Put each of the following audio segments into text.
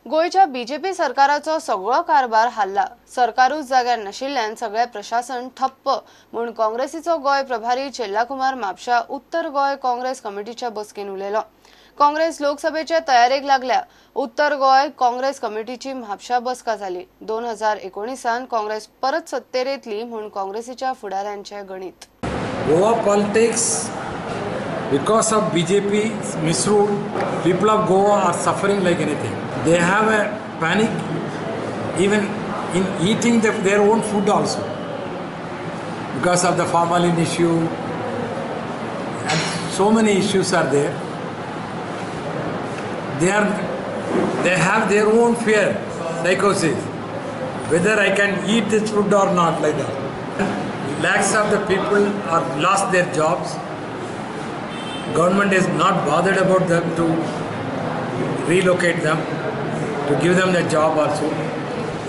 गोयच्या BJP सरकाराचो सगळो कारभार हल्ला. सरकारूच जाग्यार नाशिल्ल्यान सगळे प्रशासन ठप्प म्हूण काँग्रेसीचो गोय प्रभारी चेल्लाकुमार म्हापशा उत्तर गोय काँग्रेस कमिटीच्या बसकेन उलयलो. काँग्रेस लोकसभेच्या तयारेक लागल्या. उत्तर गोय काँग्रेस कमिटीची म्हापशा बसका जाली. 2019 काँग्रेस परत सत्तेर येतली म्हूण काँग्रेसीच्या फुडाऱ्यांचे गणित. Goa politics, because of BJP misrule, people of Goa are suffering like anything. They have a panic even in eating their own food also because of the formalin issue, and so many issues are there. They have their own fear, psychosis, whether I can eat this food or not, like that. Lakhs of the people are lost their jobs. Government is not bothered about them to relocate them, to give them the job also.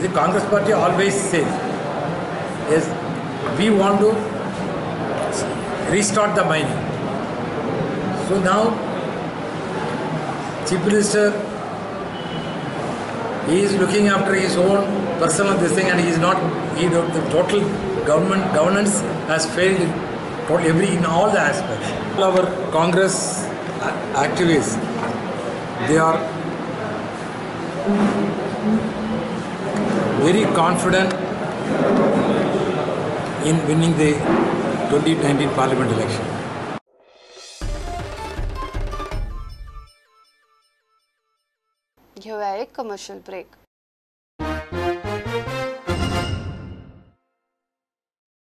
The Congress party always says, yes, we want to restart the mining. So now, Chief Minister, he is looking after his own personal this thing, and the total governance has failed in all the aspects. Our Congress activists, they are very confident in winning the 2019 Parliament election. घेऊया एक commercial break.